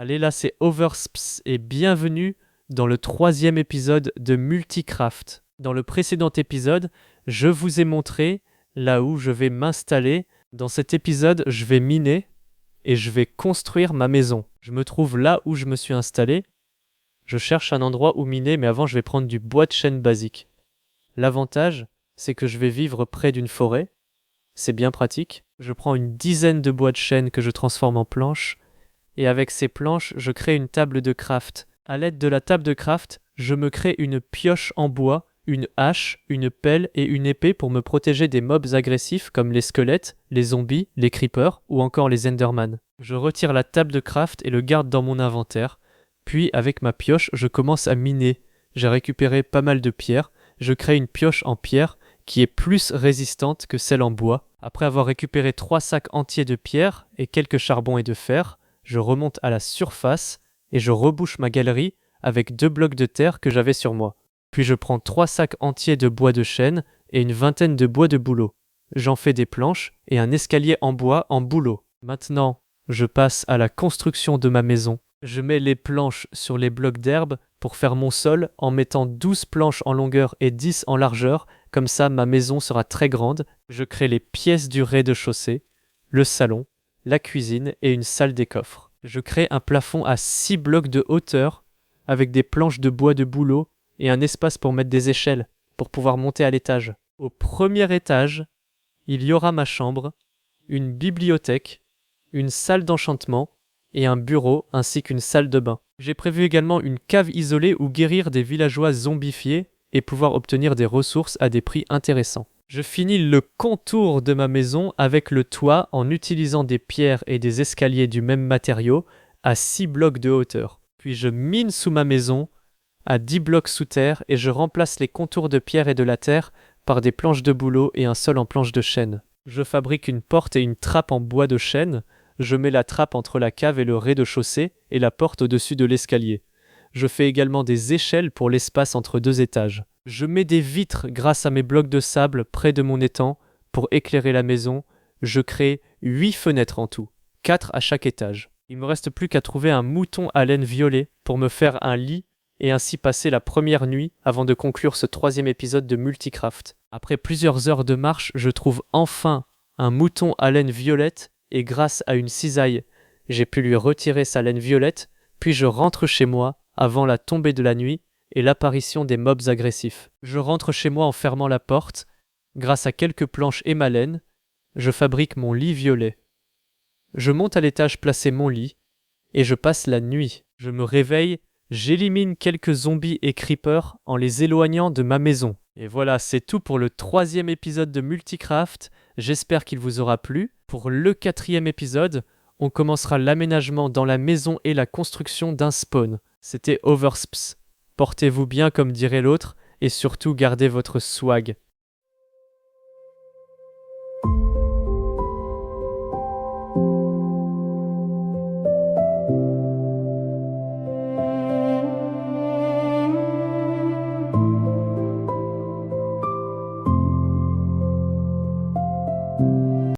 Allez là, c'est Oversps et bienvenue dans le 3e épisode de Multicraft. Dans le précédent épisode, je vous ai montré là où je vais m'installer. Dans cet épisode, je vais miner et je vais construire ma maison. Je me trouve là où je me suis installé. Je cherche un endroit où miner, mais avant je vais prendre du bois de chêne basique. L'avantage, c'est que je vais vivre près d'une forêt. C'est bien pratique. Je prends une dizaine de bois de chêne que je transforme en planches. Et avec ces planches, je crée une table de craft. À l'aide de la table de craft, je me crée une pioche en bois, une hache, une pelle et une épée pour me protéger des mobs agressifs comme les squelettes, les zombies, les creepers ou encore les enderman. Je retire la table de craft et le garde dans mon inventaire. Puis avec ma pioche, je commence à miner. J'ai récupéré pas mal de pierres. Je crée une pioche en pierre qui est plus résistante que celle en bois. Après avoir récupéré 3 sacs entiers de pierres et quelques charbons et de fer, je remonte à la surface et je rebouche ma galerie avec 2 blocs de terre que j'avais sur moi. Puis je prends 3 sacs entiers de bois de chêne et une vingtaine de bois de bouleau. J'en fais des planches et un escalier en bois en bouleau. Maintenant, je passe à la construction de ma maison. Je mets les planches sur les blocs d'herbe pour faire mon sol en mettant 12 planches en longueur et 10 en largeur. Comme ça, ma maison sera très grande. Je crée les pièces du rez-de-chaussée, le salon, la cuisine et une salle des coffres. Je crée un plafond à 6 blocs de hauteur avec des planches de bois de bouleau et un espace pour mettre des échelles pour pouvoir monter à l'étage. Au premier étage, il y aura ma chambre, une bibliothèque, une salle d'enchantement et un bureau ainsi qu'une salle de bain. J'ai prévu également une cave isolée où guérir des villageois zombifiés et pouvoir obtenir des ressources à des prix intéressants. Je finis le contour de ma maison avec le toit en utilisant des pierres et des escaliers du même matériau à 6 blocs de hauteur. Puis je mine sous ma maison à 10 blocs sous terre et je remplace les contours de pierre et de la terre par des planches de bouleau et un sol en planches de chêne. Je fabrique une porte et une trappe en bois de chêne. Je mets la trappe entre la cave et le rez-de-chaussée et la porte au-dessus de l'escalier. Je fais également des échelles pour l'espace entre 2 étages. Je mets des vitres grâce à mes blocs de sable près de mon étang pour éclairer la maison. Je crée 8 fenêtres en tout, 4 à chaque étage. Il me reste plus qu'à trouver un mouton à laine violet pour me faire un lit et ainsi passer la première nuit avant de conclure ce 3e épisode de Multicraft. Après plusieurs heures de marche, je trouve enfin un mouton à laine violette et grâce à une cisaille, j'ai pu lui retirer sa laine violette, puis je rentre chez moi avant la tombée de la nuit et l'apparition des mobs agressifs. Je rentre chez moi en fermant la porte. Grâce à quelques planches et ma laine, je fabrique mon lit violet. Je monte à l'étage placer mon lit et je passe la nuit. Je me réveille, j'élimine quelques zombies et creepers en les éloignant de ma maison. Et voilà, c'est tout pour le 3e épisode de Multicraft. J'espère qu'il vous aura plu. Pour le 4e épisode, on commencera l'aménagement dans la maison et la construction d'un spawn. C'était Oversps. Portez-vous bien comme dirait l'autre et surtout gardez votre swag.